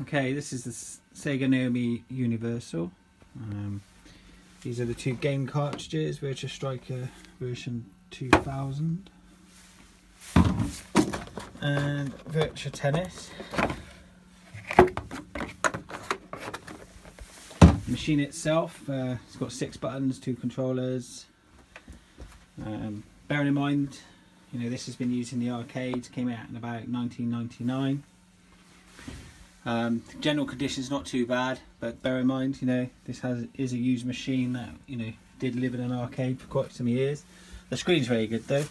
Okay, this is the Sega Naomi Universal. These are the two game cartridges, Virtua Striker version 2000 and Virtua Tennis. The machine itself, it's got 6 buttons, 2 controllers. Bearing in mind, this has been used in the arcades, came out in about 1999. General conditions not too bad, but bear in mind, this is a used machine that did live in an arcade for quite some years. The screen's very good though.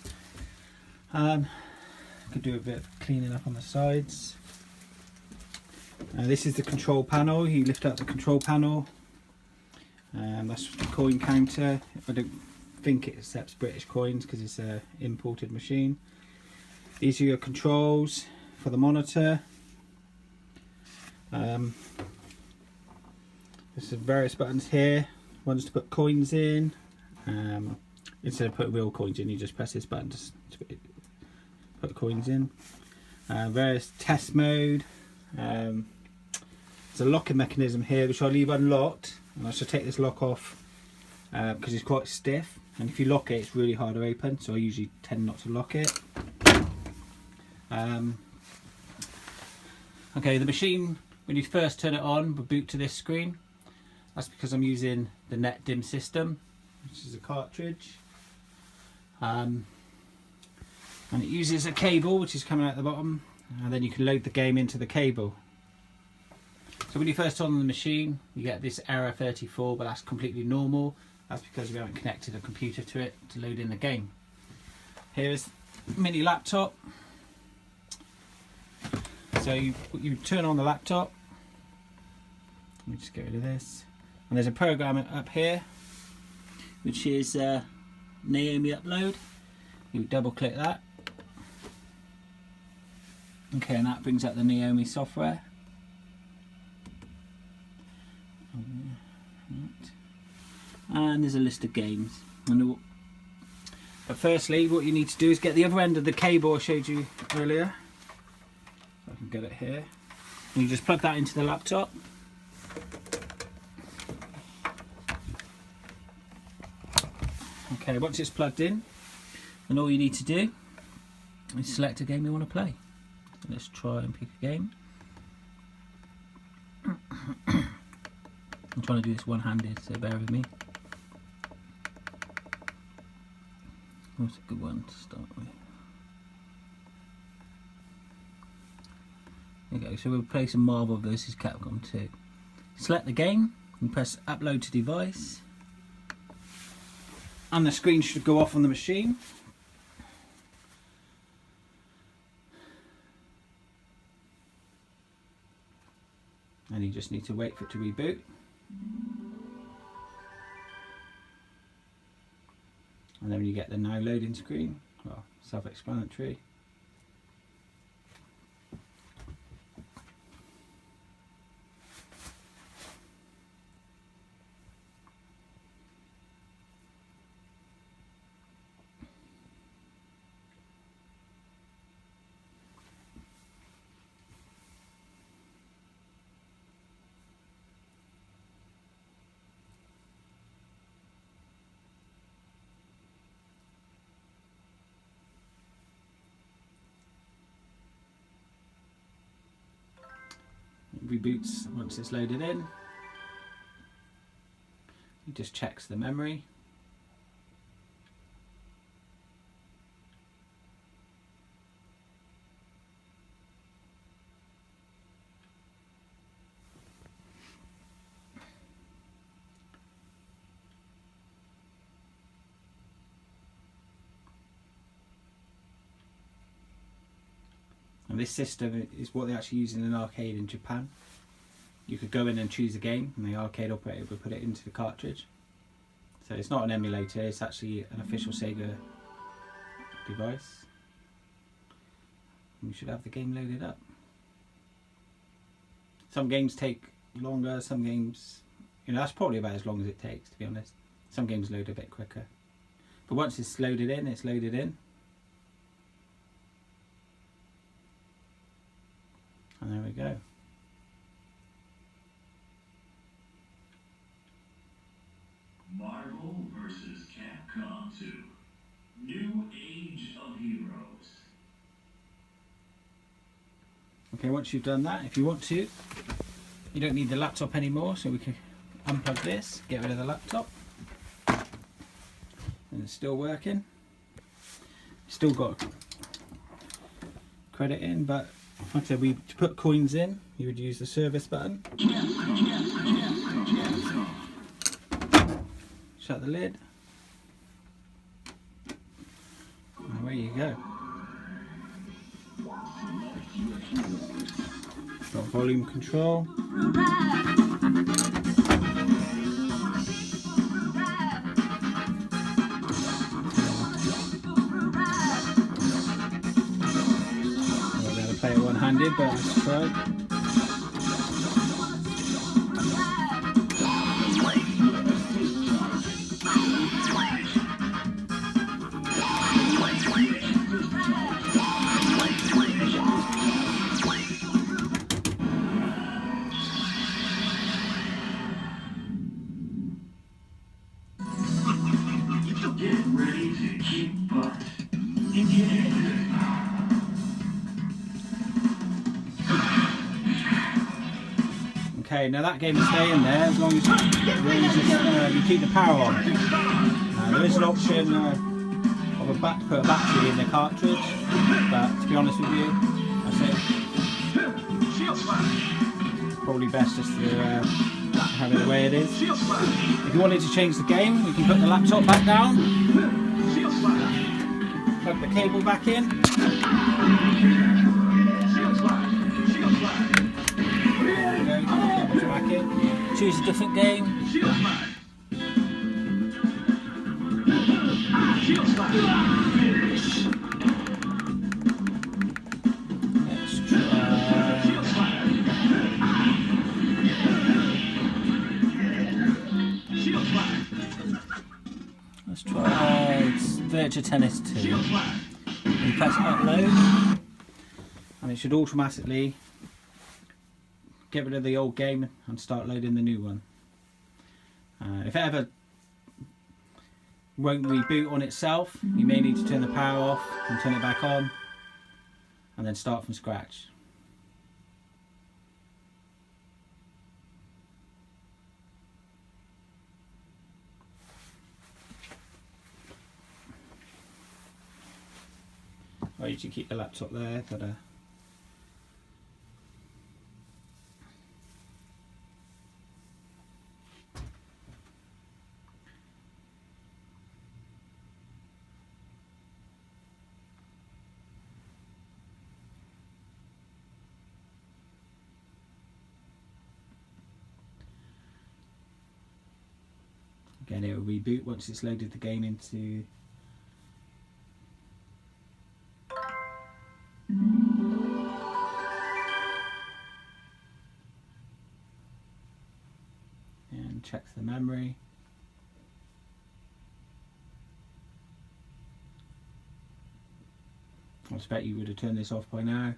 Could do a bit of cleaning up on the sides. This is the control panel. You lift up the control panel. That's the coin counter. I don't think it accepts British coins because it's an imported machine. These are your controls for the monitor. There's various buttons here. One's to put coins in. Instead of putting real coins in, you just press this button to put coins in. Various test mode. There's a locking mechanism here which I'll leave unlocked, and I shall take this lock off because it's quite stiff, and if you lock it it's really hard to open, so I usually tend not to lock it. Okay, the machine, when you first turn it on, will boot to this screen. That's because I'm using the dimm system, which is a cartridge. And it uses a cable which is coming out the bottom, and then you can load the game into the cable. So when you first turn on the machine, you get this error 34, but that's completely normal. That's because we haven't connected a computer to it to load in the game. Here's a mini laptop. So you turn on the laptop. Let me just get rid of this. And there's a program up here, which is Naomi Upload. You double click that. Okay, and that brings up the Naomi software. And there's a list of games. But firstly, what you need to do is get the other end of the cable I showed you earlier. I can get it here. And you just plug that into the laptop. Okay, once it's plugged in, then all you need to do is select a game you want to play. So let's try and pick a game. I'm trying to do this one-handed, so bear with me. What's a good one to start with? There you go, so we'll play some Marvel vs Capcom 2. Select the game and press upload to device. And the screen should go off on the machine. And you just need to wait for it to reboot. And then you get the now loading screen. Well, self-explanatory. It reboots once it's loaded in. It just checks the memory. And this system is what they actually use in an arcade in Japan. You could go in and choose a game, and the arcade operator would put it into the cartridge. So it's not an emulator, it's actually an official Sega device. And you should have the game loaded up. Some games take longer, some games, that's probably about as long as it takes, to be honest. Some games load a bit quicker. But once it's loaded in, it's loaded in. And there we go. Okay, once you've done that, if you want to, you don't need the laptop anymore, so we can unplug this, get rid of the laptop. And it's still working. Still got credit in, but like I said, to put coins in, you would use the service button. Shut the lid. And away you go. Got volume control. I'll be able to play it one-handed, but let's try. Okay, now that game will stay in there as long as you keep the power on. There is an option of put a battery in the cartridge, but to be honest with you, I say probably best just to have it the way it is. If you wanted to change the game, you can put the laptop back down, plug the cable back in. Back in. Choose a different game. Let's try Virtua Tennis 2. You press upload and it should automatically get rid of the old game and start loading the new one. If it ever won't reboot on itself, you may need to turn the power off and turn it back on and then start from scratch. Or you should keep the laptop there, but again, it will reboot once it's loaded the game into and checks the memory. I expect you would have turned this off by now,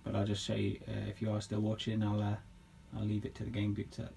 but I'll just show you if you are still watching. I'll leave it to the game boots up.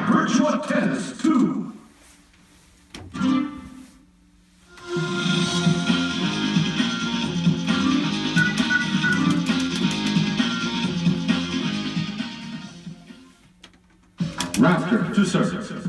Virtua Tennis 2. Raptor to serve.